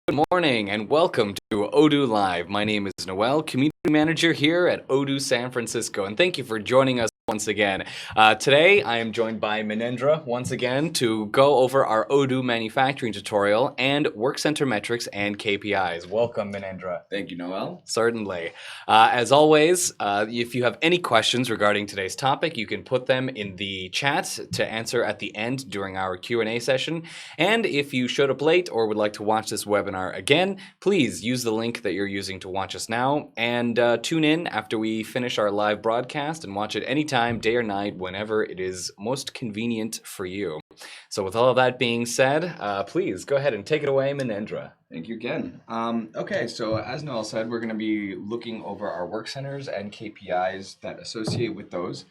Good morning and welcome to Odoo Live. My name is Noel, Community Manager here at Odoo San Francisco, and thank you for joining us once again. Today I am joined by Minendra once again to go over our Odoo manufacturing tutorial and work center metrics and KPIs. Welcome, Minendra. Thank you, Noel. Certainly. As always, if you have any questions regarding today's topic, you can put them in the chat to answer at the end during our Q&A session. And if you showed up late or would like to watch this webinar again, please use the link that you're using to watch us now and tune in after we finish our live broadcast and watch it anytime, day or night, whenever it is most convenient for you. So with all of that being said, please go ahead and take it away, Minendra. Thank you again. Okay, so as Noel said, we're going to be looking over our work centers and KPIs that associate with those.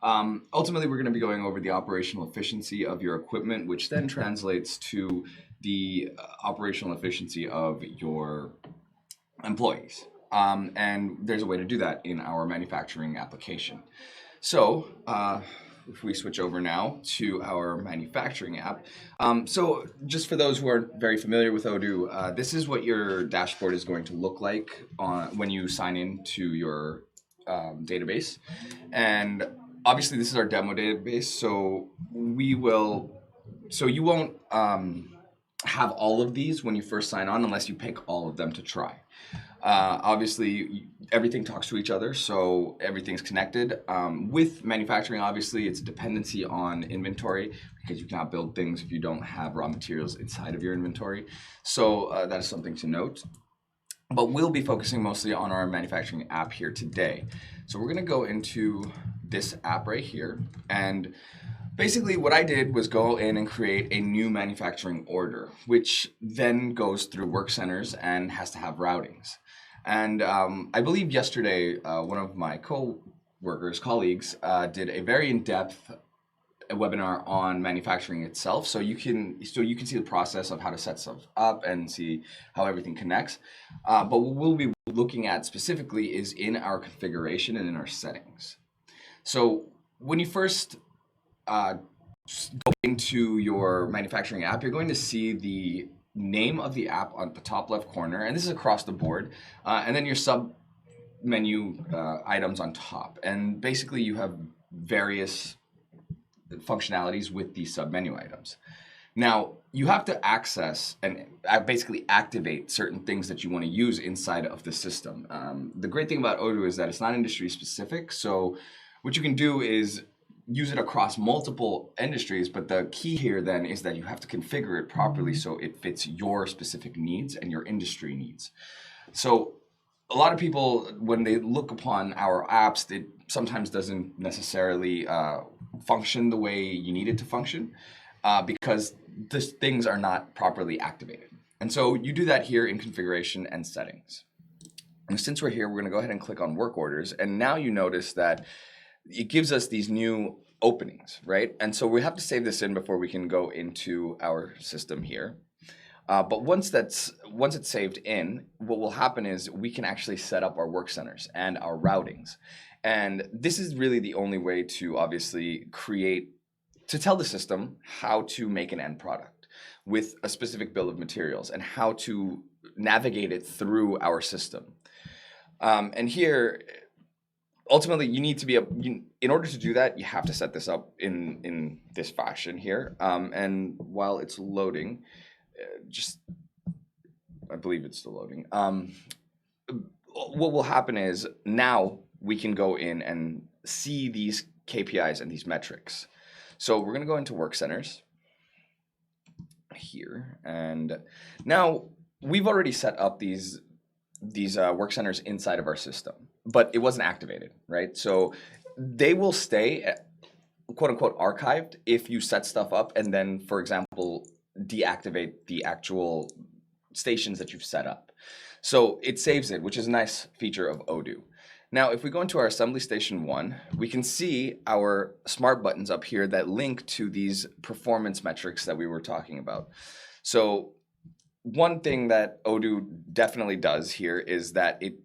Ultimately, we're going to be going over the operational efficiency of your equipment, which then translates to the operational efficiency of your employees. And there's a way to do that in our manufacturing application. So if we switch over now to our manufacturing app. So just for those who aren't very familiar with Odoo, this is what your dashboard is going to look like when you sign in to your database. And obviously this is our demo database, so you won't have all of these when you first sign on unless you pick all of them to try. Obviously, everything talks to each other, so everything's connected. With manufacturing, obviously, it's a dependency on inventory because you cannot build things if you don't have raw materials inside of your inventory. So that is something to note. But we'll be focusing mostly on our manufacturing app here today. So we're going to go into this app right here, and basically what I did was go in and create a new manufacturing order, which then goes through work centers and has to have routings. And I believe yesterday, one of my colleagues, did a very in-depth webinar on manufacturing itself. So you can see the process of how to set stuff up and see how everything connects. But what we'll be looking at specifically is in our configuration and in our settings. So when you first go into your manufacturing app, you're going to see the name of the app on the top left corner, and this is across the board, and then your sub menu items on top. And basically you have various functionalities with these sub menu items. Now you have to access and basically activate certain things that you want to use inside of the system. The great thing about Odoo is that it's not industry specific, so what you can do is use it across multiple industries, but the key here then is that you have to configure it properly so it fits your specific needs and your industry needs. So a lot of people, when they look upon our apps, it sometimes doesn't necessarily function the way you need it to function because these things are not properly activated. And so you do that here in configuration and settings. And since we're here, we're going to go ahead and click on work orders. And now you notice that it gives us these new openings, right? And so we have to save this in before we can go into our system here. But once it's saved in, what will happen is we can actually set up our work centers and our routings. And this is really the only way to obviously tell the system how to make an end product with a specific bill of materials and how to navigate it through our system. And here, ultimately, you need to be in order to do that, you have to set this up in this fashion here. And while it's loading, I believe it's still loading. What will happen is now we can go in and see these KPIs and these metrics. So we're going to go into work centers here, and now we've already set up these work centers inside of our system, but it wasn't activated, right? So they will stay quote unquote archived if you set stuff up and then, for example, deactivate the actual stations that you've set up. So it saves it, which is a nice feature of Odoo. Now, if we go into our assembly station 1, we can see our smart buttons up here that link to these performance metrics that we were talking about. So one thing that Odoo definitely does here is that it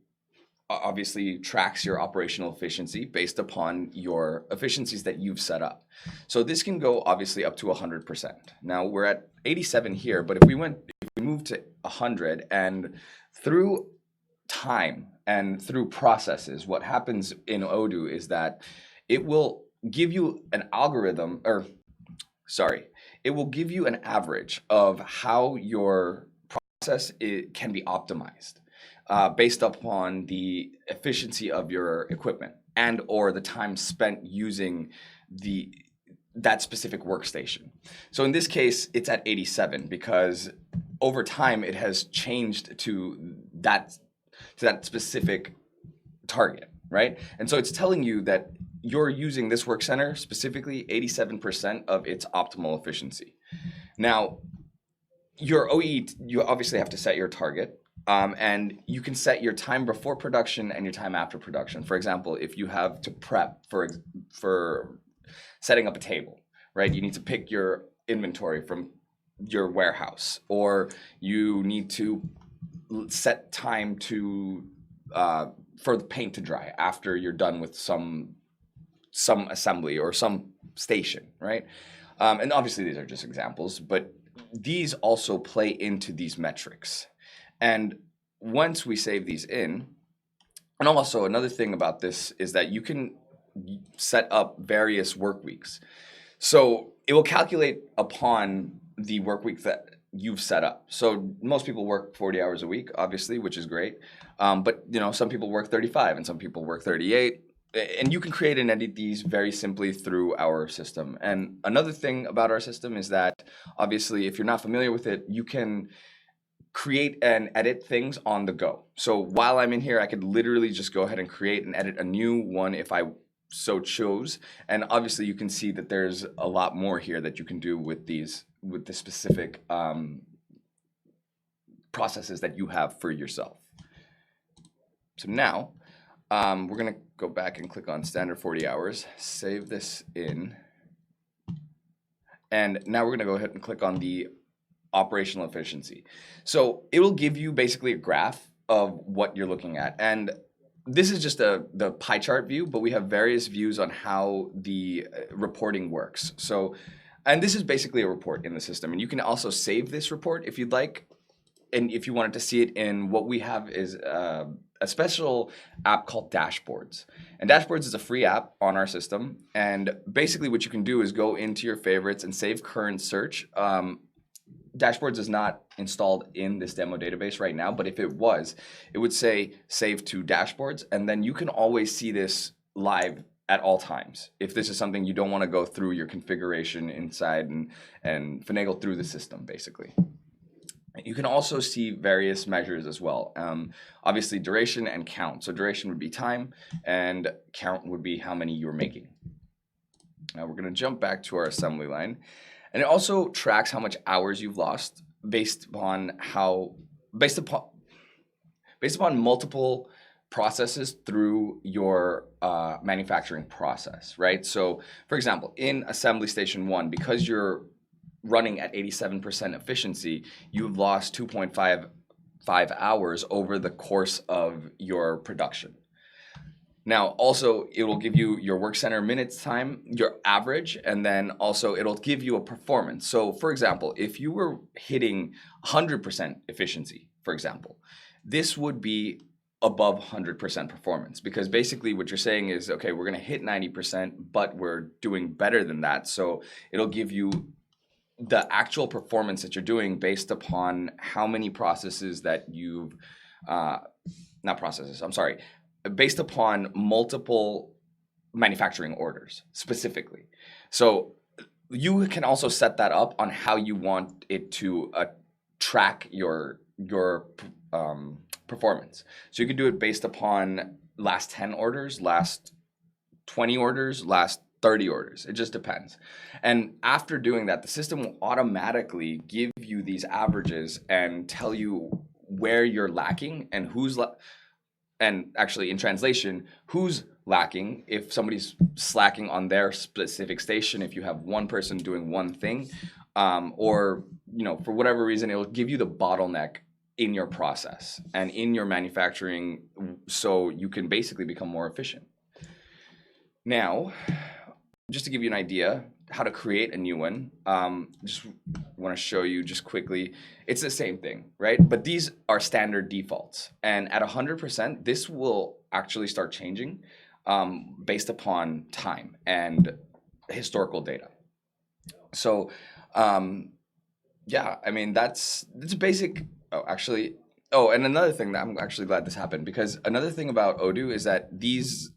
obviously tracks your operational efficiency based upon your efficiencies that you've set up. So this can go obviously up to 100%. Now we're at 87 here, but if we we moved to 100, and through time and through processes, what happens in Odoo is that it will give you an algorithm, or sorry, it will give you an average of how your process can be optimized based upon the efficiency of your equipment and or the time spent using that specific workstation. So in this case, it's at 87 because over time it has changed to that specific target, right? And so it's telling you that you're using this work center specifically 87% of its optimal efficiency. Now, your OE, you obviously have to set your target. And you can set your time before production and your time after production. For example, if you have to prep for setting up a table, right? You need to pick your inventory from your warehouse, or you need to set time to for the paint to dry after you're done with some assembly or some station, right? And obviously these are just examples, but these also play into these metrics. And once we save these in, and also another thing about this is that you can set up various work weeks. So it will calculate upon the work week that you've set up. So most people work 40 hours a week, obviously, which is great. But some people work 35 and some people work 38. And you can create and edit these very simply through our system. And another thing about our system is that, obviously, if you're not familiar with it, you can create and edit things on the go. So while I'm in here, I could literally just go ahead and create and edit a new one if I so chose. And obviously you can see that there's a lot more here that you can do with the specific processes that you have for yourself. So now we're gonna go back and click on standard 40 hours, save this in. And now we're gonna go ahead and click on the operational efficiency. So it will give you basically a graph of what you're looking at. And this is just the pie chart view, but we have various views on how the reporting works. So, and this is basically a report in the system. And you can also save this report if you'd like. And if you wanted to see it in, what we have is a special app called Dashboards. And Dashboards is a free app on our system. And basically what you can do is go into your favorites and save current search. Dashboards is not installed in this demo database right now, but if it was, it would say save to Dashboards, and then you can always see this live at all times. If this is something you don't want to go through your configuration inside and finagle through the system, basically. You can also see various measures as well. Obviously duration and count. So duration would be time and count would be how many you're making. Now we're going to jump back to our assembly line. And it also tracks how much hours you've lost based upon multiple processes through your manufacturing process, right? So, for example, in assembly station 1, because you're running at 87% efficiency, you've lost 2.5 hours over the course of your production. Now, also, it will give you your work center minutes time, your average, and then also it'll give you a performance. So, for example, if you were hitting 100% efficiency, for example, this would be above 100% performance, because basically what you're saying is, okay, we're going to hit 90%, but we're doing better than that. So it'll give you the actual performance that you're doing based upon how many processes that you've, based upon multiple manufacturing orders specifically. So you can also set that up on how you want it to track your performance. So you can do it based upon last 10 orders, last 20 orders, last 30 orders. It just depends. And after doing that, the system will automatically give you these averages and tell you where you're lacking and and actually in translation, who's lacking if somebody's slacking on their specific station, if you have one person doing one thing, or for whatever reason, it will give you the bottleneck in your process and in your manufacturing so you can basically become more efficient. Now, just to give you an idea how to create a new one, just want to show you just quickly. It's the same thing, right? But these are standard defaults. And at 100%, this will actually start changing based upon time and historical data. So, yeah, I mean, that's basic. Oh, actually, oh, and another thing that I'm actually glad this happened, because another thing about Odoo is that these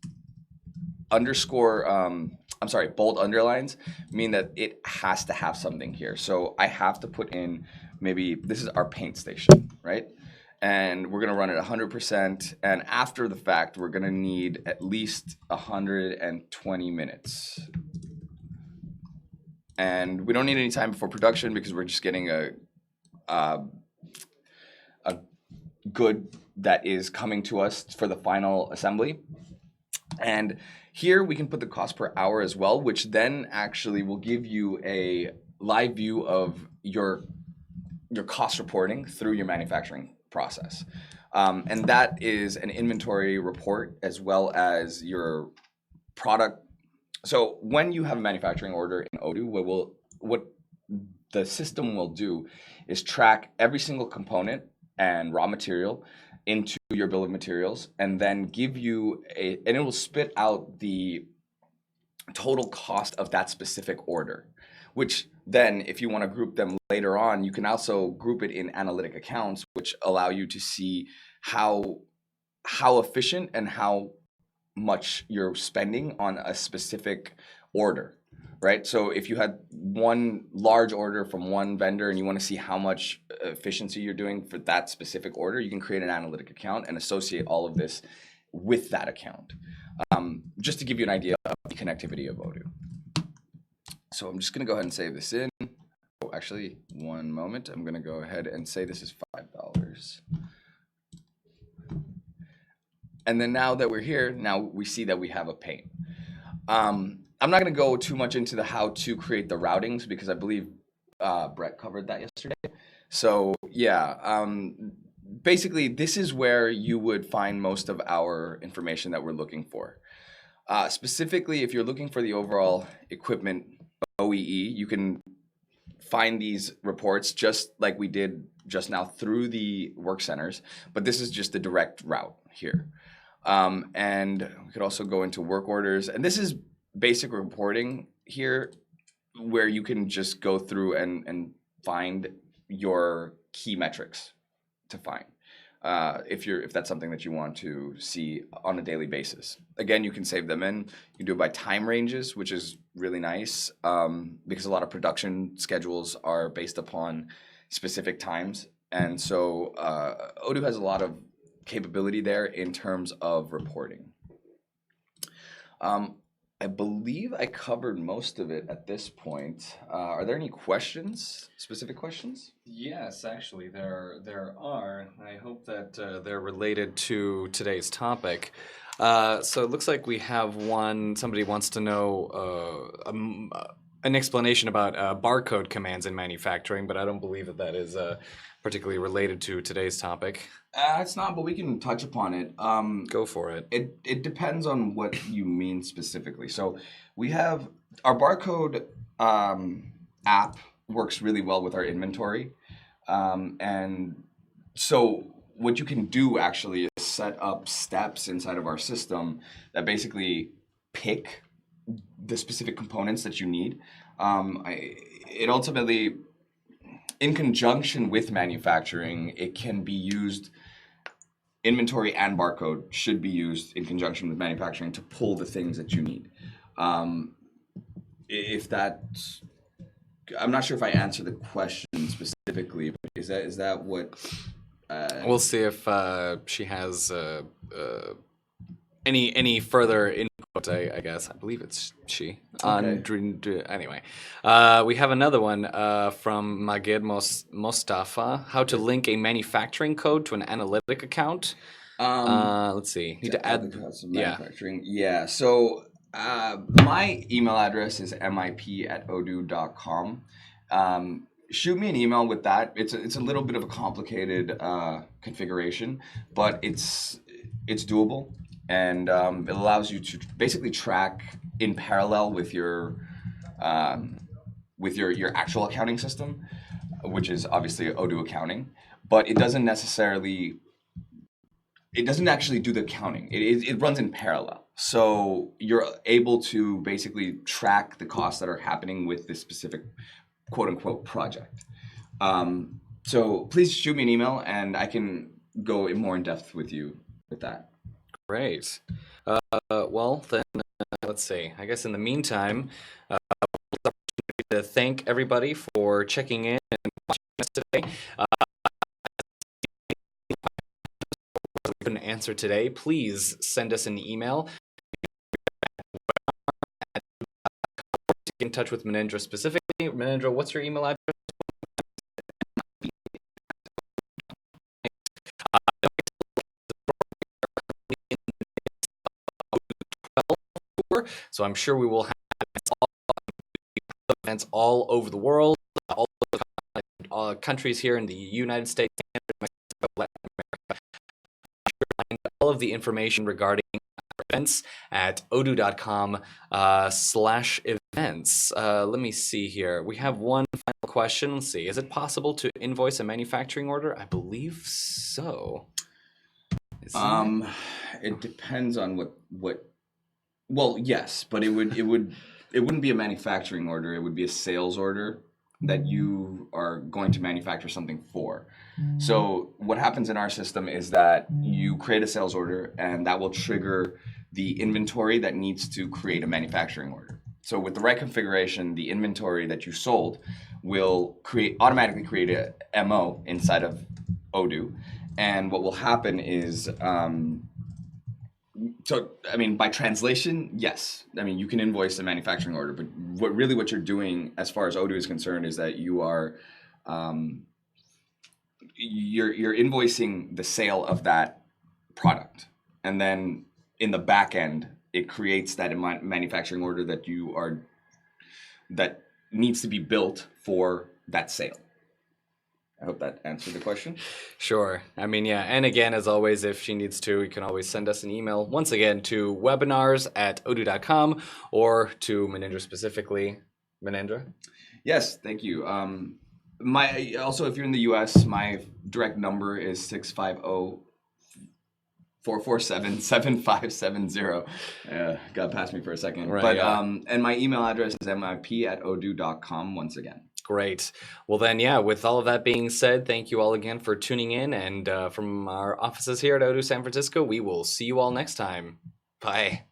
bold underlines mean that it has to have something here. So I have to put in, maybe this is our paint station, right? And we're gonna run it 100%. And after the fact, we're gonna need at least 120 minutes. And we don't need any time before production because we're just getting a good that is coming to us for the final assembly. And here we can put the cost per hour as well, which then actually will give you a live view of your cost reporting through your manufacturing process. And that is an inventory report as well as your product. So when you have a manufacturing order in Odoo, what the system will do is track every single component and raw material into your bill of materials, and then give you and it will spit out the total cost of that specific order, which then if you want to group them later on, you can also group it in analytic accounts, which allow you to see how efficient and how much you're spending on a specific order, right? So if you had one large order from one vendor and you want to see how much efficiency you're doing for that specific order, you can create an analytic account and associate all of this with that account. Just to give you an idea of the connectivity of Odoo. So I'm just going to go ahead and save this in. Oh, actually, one moment. I'm going to go ahead and say this is $5. And then now that we're here, now we see that we have a paint. I'm not going to go too much into the how to create the routings because I believe Brett covered that yesterday. So yeah, basically this is where you would find most of our information that we're looking for. Specifically, if you're looking for the overall equipment OEE, you can find these reports just like we did just now through the work centers, but this is just the direct route here. And we could also go into work orders, and this is basic reporting here where you can just go through and find your key metrics to find if that's something that you want to see on a daily basis. Again, you can save them in. You can do it by time ranges, which is really nice because a lot of production schedules are based upon specific times, and so Odoo has a lot of capability there in terms of reporting. I believe I covered most of it at this point. Are there any questions, specific questions? Yes, actually, there are. I hope that they're related to today's topic. So it looks like we have one. Somebody wants to know an explanation about barcode commands in manufacturing, but I don't believe that is particularly related to today's topic. It's not, but we can touch upon it. Go for it. It depends on what you mean specifically. So we have our barcode app works really well with our inventory. And so what you can do actually is set up steps inside of our system that basically pick the specific components that you need. It ultimately, in conjunction with manufacturing, it can be used. Inventory and barcode should be used in conjunction with manufacturing to pull the things that you need. If that, I'm not sure if I answered the question specifically, but is that what? We'll see if she has any further input. I guess I believe it's she. Okay. Anyway, we have another one from Magid Mostafa. How to link a manufacturing code to an analytic account. Let's see. Need to add the cost of manufacturing. Yeah. So my email address is mip@odoo.com. Shoot me an email with that. It's a little bit of a complicated configuration, but it's doable. And it allows you to basically track in parallel with your with your actual accounting system, which is obviously Odoo accounting, but it doesn't actually do the accounting. It runs in parallel. So you're able to basically track the costs that are happening with this specific quote unquote project. So please shoot me an email and I can go more in depth with you with that. Great. Well, then, let's see. I guess in the meantime, to thank everybody for checking in and watching us today. If we couldn't answer today, please send us an email. Get in touch with Manindra specifically. Manindra, what's your email address? So I'm sure we will have events all over the world, all countries here in the United States, all of the information regarding events at odoo.com/events. Let me see here. We have one final question. Let's see. Is it possible to invoice a manufacturing order? I believe so. It depends on what. Well, yes, but it wouldn't be a manufacturing order. It would be a sales order that you are going to manufacture something for. So what happens in our system is that you create a sales order and that will trigger the inventory that needs to create a manufacturing order. So with the right configuration, the inventory that you sold will automatically create a MO inside of Odoo. And what will happen is, by translation, yes. I mean, you can invoice a manufacturing order, but what you're doing as far as Odoo is concerned is that you are, you're invoicing the sale of that product, and then in the back end, it creates that manufacturing order that needs to be built for that sale. I hope that answered the question. Sure. I mean, yeah. And again, as always, if she needs to, you can always send us an email once again to webinars@odoo.com or to Manindra specifically. Manindra? Yes, thank you. Also, if you're in the US, my direct number is 650-447-7570. Got past me for a second. Right, but yeah. And my email address is mip@odoo.com once again. Great. Well, then, yeah, with all of that being said, thank you all again for tuning in. And from our offices here at Odoo San Francisco, we will see you all next time. Bye.